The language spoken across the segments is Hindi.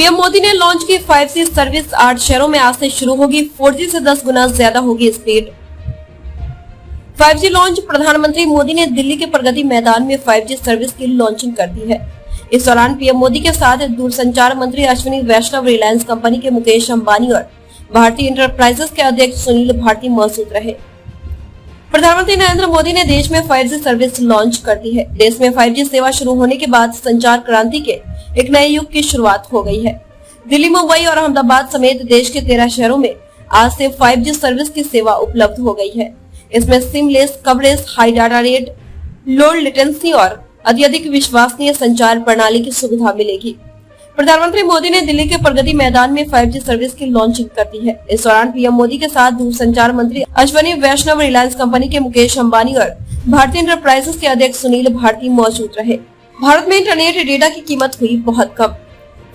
पीएम मोदी ने लॉन्च की 5G सर्विस 8 शहरों में आज से शुरू होगी। 4G से 10 गुना ज्यादा होगी स्पीड। 5G launch. प्रधानमंत्री मोदी ने दिल्ली के प्रगति मैदान में 5G सर्विस की लॉन्चिंग कर दी है। इस दौरान पीएम मोदी के साथ दूरसंचार मंत्री अश्विनी वैष्णव, रिलायंस कंपनी के मुकेश अंबानी और भारतीय इंटरप्राइजेस के अध्यक्ष सुनील भारती मौजूद रहे। प्रधानमंत्री नरेंद्र मोदी ने देश में 5G सर्विस लॉन्च कर दी है। देश में 5G सेवा शुरू होने के बाद संचार क्रांति के एक नए युग की शुरुआत हो गई है। दिल्ली, मुंबई और अहमदाबाद समेत देश के 13 शहरों में आज से 5G सर्विस की सेवा उपलब्ध हो गई है। इसमें seamless coverage, high data rate, low latency और अत्यधिक विश्वसनीय संचार प्रणाली की सुविधा मिलेगी। प्रधानमंत्री मोदी ने दिल्ली के प्रगति मैदान में 5G सर्विस की लॉन्चिंग कर दी है। इस दौरान पीएम मोदी के साथ दूरसंचार मंत्री अश्विनी वैष्णव, रिलायंस कंपनी के मुकेश अंबानी और भारतीय इंटरप्राइजेस के अध्यक्ष सुनील भारती मौजूद रहे। भारत में इंटरनेट डेटा की कीमत हुई बहुत कम।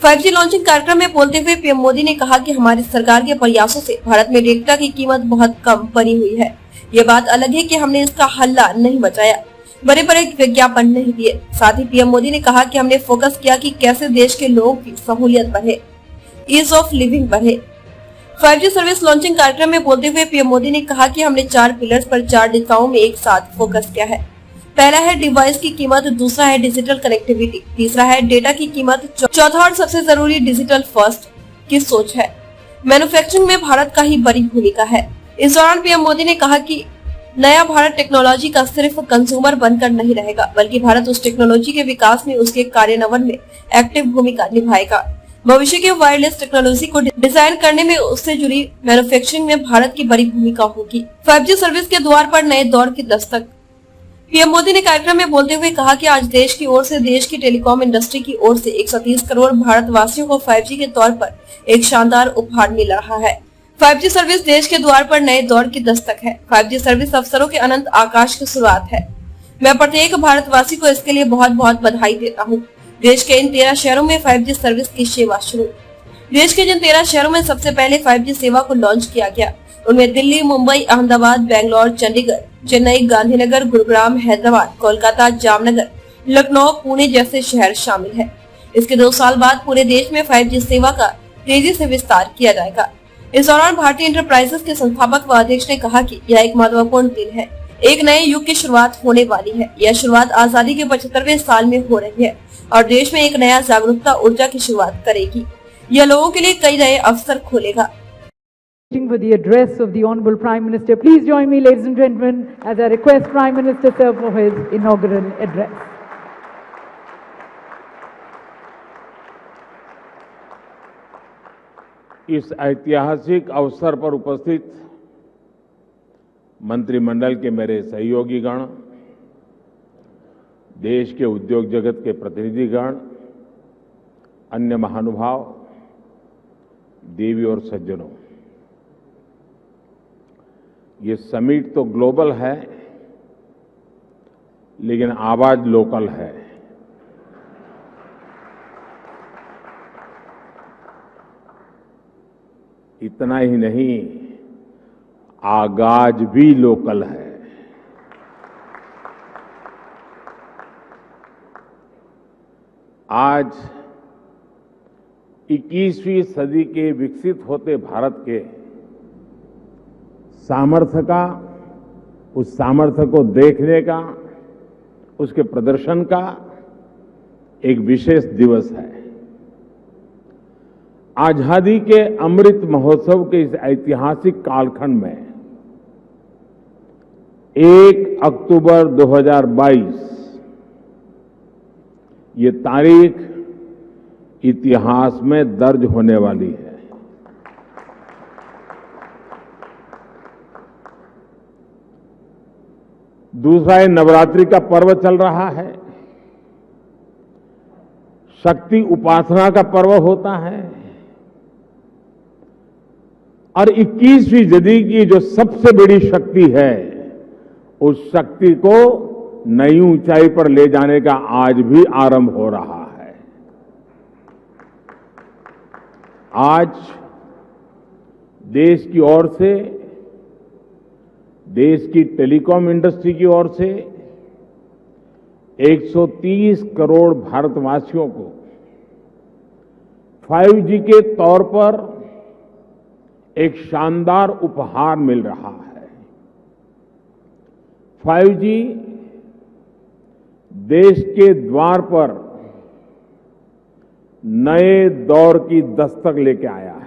5G लॉन्चिंग कार्यक्रम में बोलते हुए पीएम मोदी ने कहा कि हमारी सरकार के प्रयासों से भारत में डेटा की कीमत बहुत कम बनी हुई है। ये बात अलग है कि हमने इसका हल्ला नहीं बचाया, बड़े बड़े विज्ञापन नहीं दिए। साथ ही पीएम मोदी ने कहा कि हमने फोकस किया कि कैसे देश के लोगों की सहूलियत बढ़े, ईज ऑफ लिविंग बढ़े। 5G सर्विस लॉन्चिंग कार्यक्रम में बोलते हुए पीएम मोदी ने कहा कि हमने 4 पिलर्स पर 4 दिशाओं में एक साथ फोकस किया है। पहला है डिवाइस की कीमत, दूसरा है डिजिटल कनेक्टिविटी, तीसरा है डेटा की कीमत, चौथा और सबसे जरूरी डिजिटल फर्स्ट की सोच है। मैन्युफैक्चरिंग में भारत का ही बड़ी भूमिका है। इस दौरान पीएम मोदी ने कहा कि नया भारत टेक्नोलॉजी का सिर्फ कंज्यूमर बनकर नहीं रहेगा, बल्कि भारत उस टेक्नोलॉजी के विकास में, उसके कार्यान्वयन में एक्टिव भूमिका निभाएगा। भविष्य के वायरलेस टेक्नोलॉजी को डिजाइन करने में, उससे जुड़ी मैन्युफैक्चरिंग में भारत की बड़ी भूमिका होगी। 5G सर्विस के द्वार पर नए दौर की दस्तक। पीएम मोदी ने कार्यक्रम में बोलते हुए कहा कि आज देश की ओर से, देश की टेलीकॉम इंडस्ट्री की ओर से 130 करोड़ भारतवासियों को 5G के तौर पर एक शानदार उपहार मिल रहा है। 5G सर्विस देश के द्वार पर नए दौर की दस्तक है। 5G सर्विस अवसरों के अनंत आकाश की शुरुआत है। मैं प्रत्येक भारतवासी को इसके लिए बहुत बहुत बधाई देता हूँ। देश के इन 13 शहरों में 5G सर्विस की सेवा शुरू। देश के जिन 13 शहरों में सबसे पहले 5G सेवा को लॉन्च किया गया, उनमें दिल्ली, मुंबई, अहमदाबाद, बेंगलोर, चंडीगढ़, चेन्नई, गांधीनगर, गुरुग्राम, हैदराबाद, कोलकाता, जामनगर, लखनऊ, पुणे जैसे शहर शामिल है। इसके 2 साल बाद पूरे देश में 5G सेवा का तेजी से विस्तार किया जाएगा। इस दौरान भारतीय इंटरप्राइजेस के संस्थापक व अध्यक्ष ने कहा कि यह एक महत्वपूर्ण दिन है। एक नए युग की शुरुआत होने वाली है। यह शुरुआत आजादी के 75वें साल में हो रही है और देश में एक नया जागरूकता ऊर्जा की शुरुआत करेगी। यह लोगों के लिए कई नए अवसर खोलेगा। With the address of the Honorable Prime Minister, please join me, ladies and gentlemen, as I request Prime Minister sir for his inaugural address. इस ऐतिहासिक अवसर पर उपस्थित मंत्रिमंडल के मेरे सहयोगीगण, देश के उद्योग जगत के प्रतिनिधिगण, अन्य महानुभाव, देवी और सज्जनों, ये समिट तो ग्लोबल है, लेकिन आवाज लोकल है। इतना ही नहीं, आगाज भी लोकल है। आज 21वीं सदी के विकसित होते भारत के सामर्थ्य का, उस सामर्थ्य को देखने का, उसके प्रदर्शन का एक विशेष दिवस है। आजादी के अमृत महोत्सव के इस ऐतिहासिक कालखंड में 1 अक्टूबर 2022 ये तारीख इतिहास में दर्ज होने वाली है। दूसरा, ये नवरात्रि का पर्व चल रहा है, शक्ति उपासना का पर्व होता है और 21वीं सदी की जो सबसे बड़ी शक्ति है, उस शक्ति को नई ऊंचाई पर ले जाने का आज भी आरंभ हो रहा है। आज देश की ओर से, देश की टेलीकॉम इंडस्ट्री की ओर से 130 करोड़ भारतवासियों को 5G के तौर पर एक शानदार उपहार मिल रहा है। 5G देश के द्वार पर नए दौर की दस्तक लेके आया है।